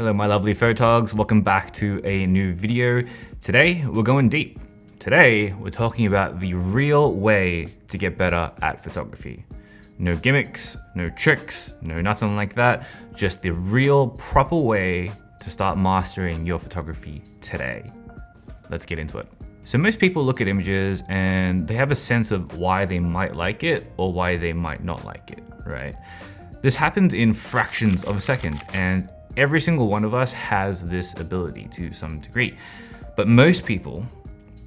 Hello my lovely photogs, welcome back to a new video. Today we're going deep. Today we're talking about the real way to get better at photography. No gimmicks, no tricks, no nothing like that. Just the real proper way to start mastering your photography today. Let's get into it. So most people look at images and they have a sense of why they might like it or why they might not like it, right? This happens in fractions of a second, and every single one of us has this ability to some degree. But most people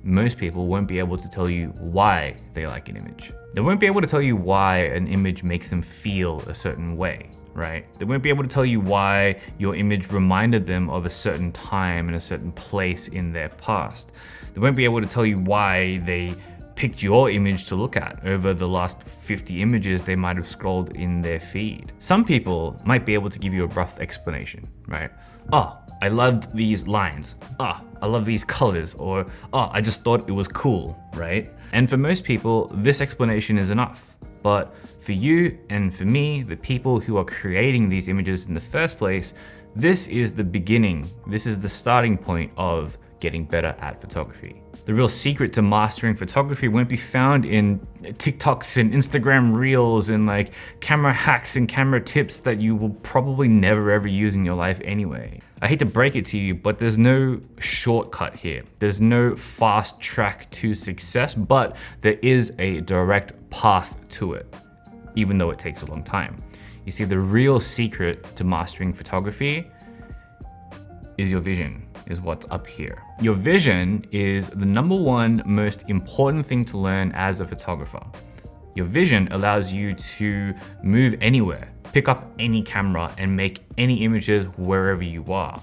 won't be able to tell you why they like an image. They won't be able to tell you why an image makes them feel a certain way, right? They won't be able to tell you why your image reminded them of a certain time and a certain place in their past. They won't be able to tell you why they picked your image to look at over the last 50 images they might have scrolled in their feed. Some people might be able to give you a rough explanation, right? Oh, I loved these lines. Oh, I love these colors. Or, oh, I just thought it was cool, right? And for most people, this explanation is enough. But for you and for me, the people who are creating these images in the first place, this is the beginning. This is the starting point of getting better at photography. The real secret to mastering photography won't be found in TikToks and Instagram reels and like camera hacks and camera tips that you will probably never ever use in your life anyway. I hate to break it to you, but there's no shortcut here. There's no fast track to success, but there is a direct path to it, even though it takes a long time. You see, the real secret to mastering photography is your vision. Is what's up here. Your vision is the number one most important thing to learn as a photographer. Your vision allows you to move anywhere, pick up any camera and make any images wherever you are.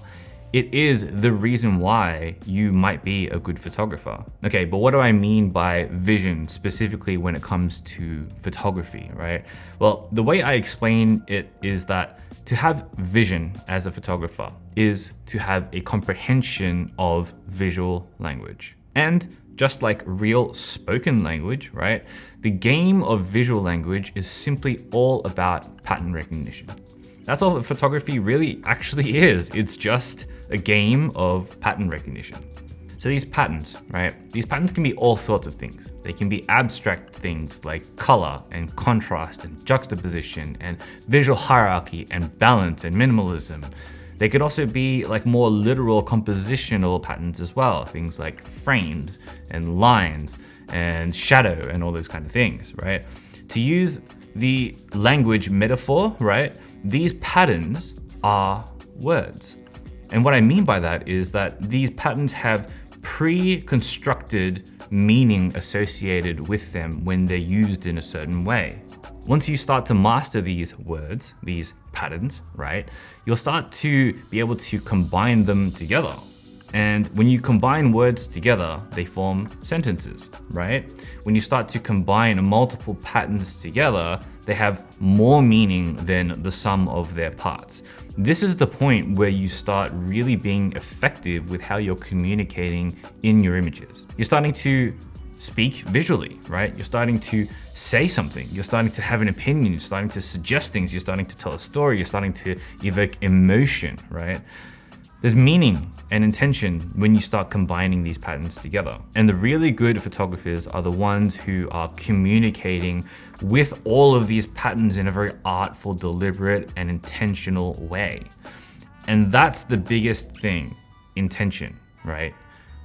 It is the reason why you might be a good photographer. Okay, but what do I mean by vision specifically when it comes to photography, right? Well, the way I explain it is that to have vision as a photographer is to have a comprehension of visual language. And just like real spoken language, right? The game of visual language is simply all about pattern recognition. That's all that photography really actually is. It's just a game of pattern recognition. So these patterns, right? These patterns can be all sorts of things. They can be abstract things like color and contrast and juxtaposition and visual hierarchy and balance and minimalism. They could also be like more literal compositional patterns as well. Things like frames and lines and shadow and all those kind of things, right? To use the language metaphor, right? These patterns are words. And what I mean by that is that these patterns have pre-constructed meaning associated with them when they're used in a certain way. Once you start to master these words, these patterns, right, you'll start to be able to combine them together. And when you combine words together, they form sentences, right? When you start to combine multiple patterns together, they have more meaning than the sum of their parts. This is the point where you start really being effective with how you're communicating in your images. You're starting to speak visually, right? You're starting to say something. You're starting to have an opinion. You're starting to suggest things. You're starting to tell a story. You're starting to evoke emotion, right? There's meaning and intention when you start combining these patterns together. And the really good photographers are the ones who are communicating with all of these patterns in a very artful, deliberate, and intentional way. And that's the biggest thing, intention, right?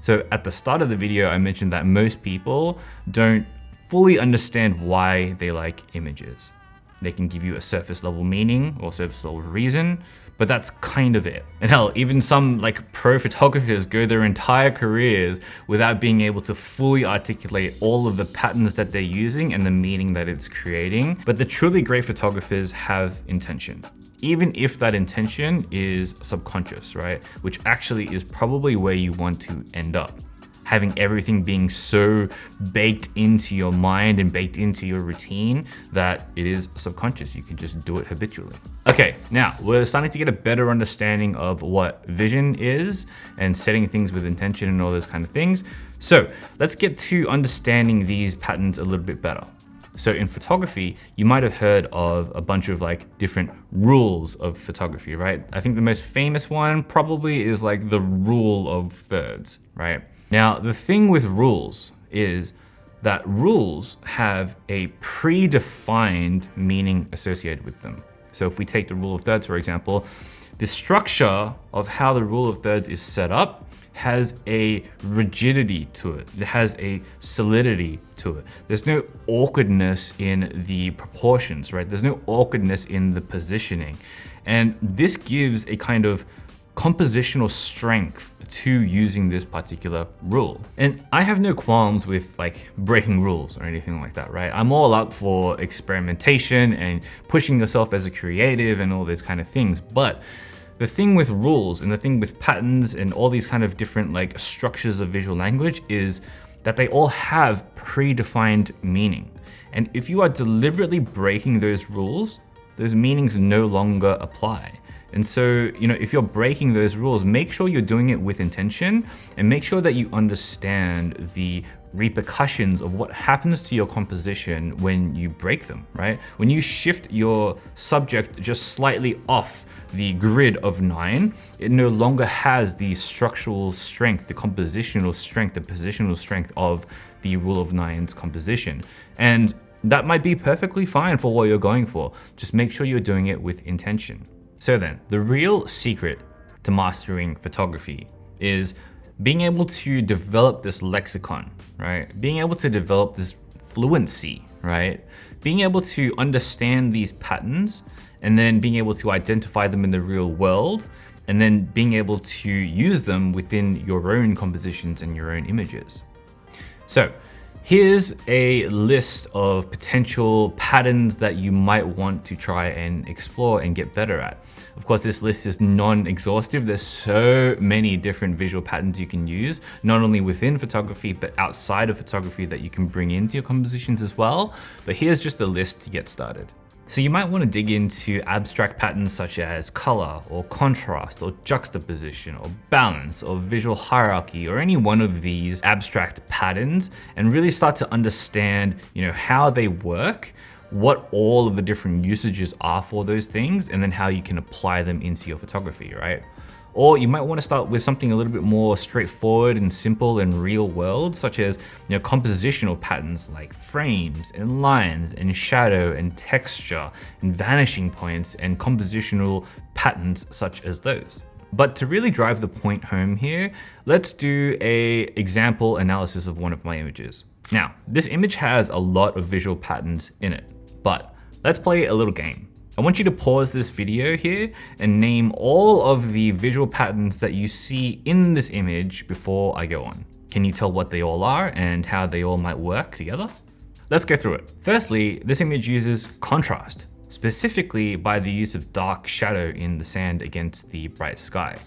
So at the start of the video, I mentioned that most people don't fully understand why they like images. They can give you a surface level meaning or surface level reason, but that's kind of it. And hell, even some like pro photographers go their entire careers without being able to fully articulate all of the patterns that they're using and the meaning that it's creating. But the truly great photographers have intention, even if that intention is subconscious, right? Which actually is probably where you want to end up. Having everything being so baked into your mind and baked into your routine that it is subconscious. You can just do it habitually. Okay, now we're starting to get a better understanding of what vision is and setting things with intention and all those kind of things. So let's get to understanding these patterns a little bit better. So in photography, you might have heard of a bunch of like different rules of photography, right? I think the most famous one probably is like the rule of thirds, right? Now, the thing with rules is that rules have a predefined meaning associated with them. So if we take the rule of thirds, for example, the structure of how the rule of thirds is set up has a rigidity to it. It has a solidity to it. There's no awkwardness in the proportions, right? There's no awkwardness in the positioning. And this gives a kind of compositional strength to using this particular rule. And I have no qualms with like breaking rules or anything like that, right? I'm all up for experimentation and pushing yourself as a creative and all those kind of things. But the thing with rules and the thing with patterns and all these kind of different like structures of visual language is that they all have predefined meaning. And if you are deliberately breaking those rules, those meanings no longer apply. And so, if you're breaking those rules, make sure you're doing it with intention and make sure that you understand the repercussions of what happens to your composition when you break them, right? When you shift your subject just slightly off the grid of 9, it no longer has the structural strength, the compositional strength, the positional strength of the rule of 9's composition. And that might be perfectly fine for what you're going for. Just make sure you're doing it with intention. So then, the real secret to mastering photography is being able to develop this lexicon, right? Being able to develop this fluency, right? Being able to understand these patterns and then being able to identify them in the real world and then being able to use them within your own compositions and your own images. So here's a list of potential patterns that you might want to try and explore and get better at. Of course, this list is non-exhaustive. There's so many different visual patterns you can use, not only within photography, but outside of photography that you can bring into your compositions as well. But here's just a list to get started. So you might want to dig into abstract patterns such as color or contrast or juxtaposition or balance or visual hierarchy or any one of these abstract patterns and really start to understand, how they work, what all of the different usages are for those things, and then how you can apply them into your photography, right? Or you might want to start with something a little bit more straightforward and simple and real world, such as compositional patterns like frames and lines and shadow and texture and vanishing points and compositional patterns such as those. But to really drive the point home here, let's do an example analysis of one of my images. Now, this image has a lot of visual patterns in it, but let's play a little game. I want you to pause this video here and name all of the visual patterns that you see in this image before I go on. Can you tell what they all are and how they all might work together? Let's go through it. Firstly, this image uses contrast, specifically by the use of dark shadow in the sand against the bright sky.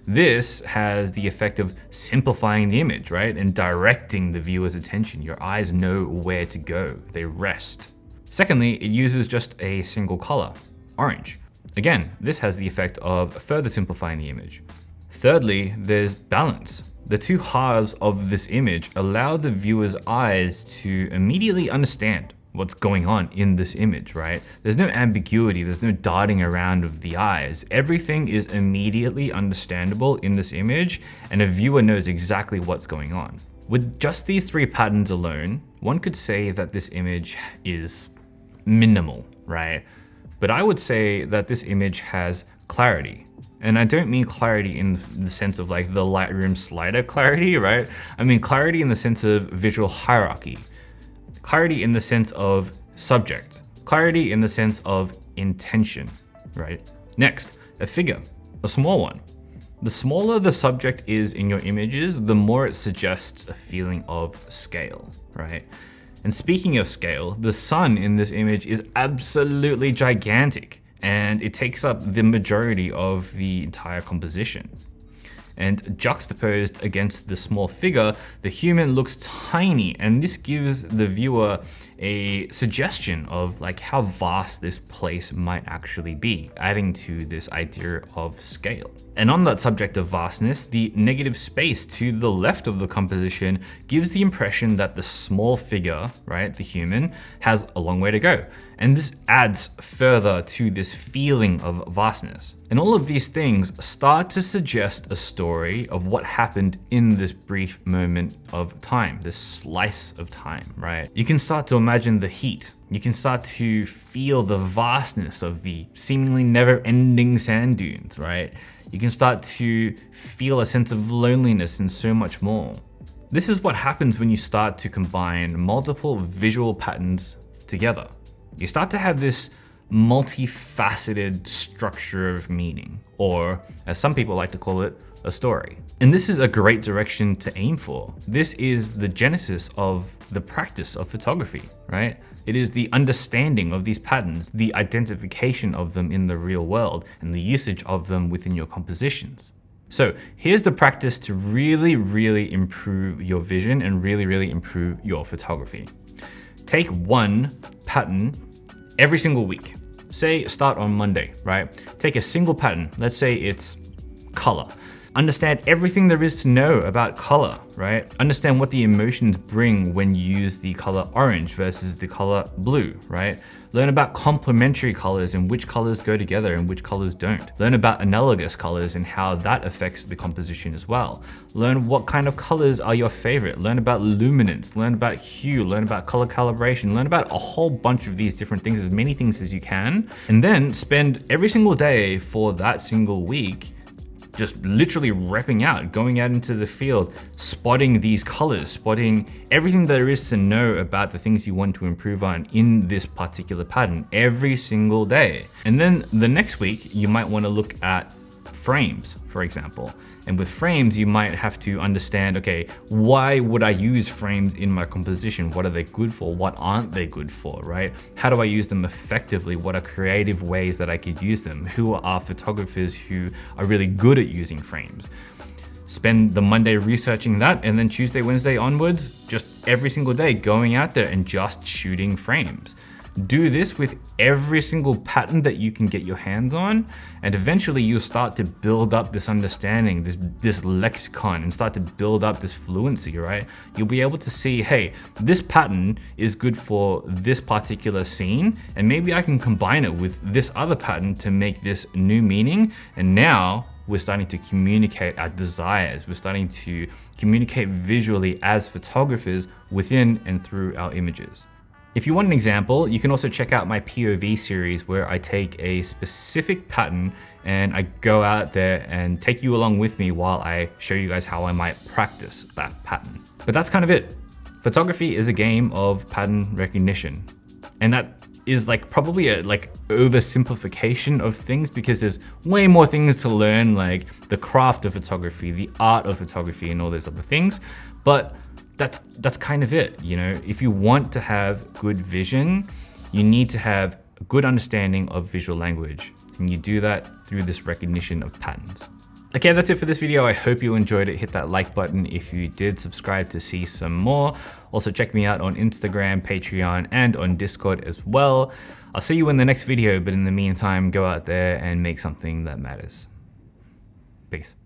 This has the effect of simplifying the image, right? And directing the viewer's attention. Your eyes know where to go, they rest. Secondly, it uses just a single color, orange. Again, this has the effect of further simplifying the image. Thirdly, there's balance. The two halves of this image allow the viewer's eyes to immediately understand what's going on in this image, right? There's no ambiguity, there's no darting around of the eyes. Everything is immediately understandable in this image, and a viewer knows exactly what's going on. With just these three patterns alone, one could say that this image is minimal, right? But I would say that this image has clarity. And I don't mean clarity in the sense of like the Lightroom slider clarity, right? I mean clarity in the sense of visual hierarchy, clarity in the sense of subject, clarity in the sense of intention, right? Next, a figure, a small one. The smaller the subject is in your images, the more it suggests a feeling of scale, right? And speaking of scale, the sun in this image is absolutely gigantic and it takes up the majority of the entire composition. And juxtaposed against the small figure, the human looks tiny, and this gives the viewer a suggestion of like how vast this place might actually be, adding to this idea of scale. And on that subject of vastness, the negative space to the left of the composition gives the impression that the small figure, right, the human, has a long way to go. And this adds further to this feeling of vastness. And all of these things start to suggest a story of what happened in this brief moment of time, this slice of time, right? You can start to imagine the heat. You can start to feel the vastness of the seemingly never-ending sand dunes, right? You can start to feel a sense of loneliness and so much more. This is what happens when you start to combine multiple visual patterns together. You start to have this multifaceted structure of meaning, or as some people like to call it, a story. And this is a great direction to aim for. This is the genesis of the practice of photography, right? It is the understanding of these patterns, the identification of them in the real world, and the usage of them within your compositions. So here's the practice to really, really improve your vision and really, really improve your photography. Take one pattern every single week. Say start on Monday, right? Take a single pattern. Let's say it's color. Understand everything there is to know about color, right? Understand what the emotions bring when you use the color orange versus the color blue, right? Learn about complementary colors and which colors go together and which colors don't. Learn about analogous colors and how that affects the composition as well. Learn what kind of colors are your favorite. Learn about luminance, learn about hue, learn about color calibration, learn about a whole bunch of these different things, as many things as you can, and then spend every single day for that single week just literally repping out, going out into the field, spotting these colors, spotting everything there is to know about the things you want to improve on in this particular pattern every single day. And then the next week, you might want to look at frames, for example. And with frames, you might have to understand, okay, why would I use frames in my composition? What are they good for? What aren't they good for, right? How do I use them effectively? What are creative ways that I could use them? Who are photographers who are really good at using frames? Spend the Monday researching that, and then Tuesday, Wednesday onwards, just every single day going out there and just shooting frames. Do this with every single pattern that you can get your hands on, and eventually you'll start to build up this understanding, this lexicon, and start to build up this fluency, right? You'll be able to see, hey, this pattern is good for this particular scene, and maybe I can combine it with this other pattern to make this new meaning. And now we're starting to communicate our desires. We're starting to communicate visually as photographers within and through our images. If you want an example, you can also check out my POV series where I take a specific pattern and I go out there and take you along with me while I show you guys how I might practice that pattern. But that's kind of it. Photography is a game of pattern recognition. And that is like probably a oversimplification of things, because there's way more things to learn, like the craft of photography, the art of photography, and all those other things. But that's kind of it, you know. If you want to have good vision, you need to have a good understanding of visual language, and you do that through this recognition of patterns. Okay, that's it for this video. I hope you enjoyed it. Hit that like button if you did, subscribe to see some more. Also check me out on Instagram, Patreon, and on Discord as well. I'll see you in the next video, but in the meantime, go out there and make something that matters. Peace.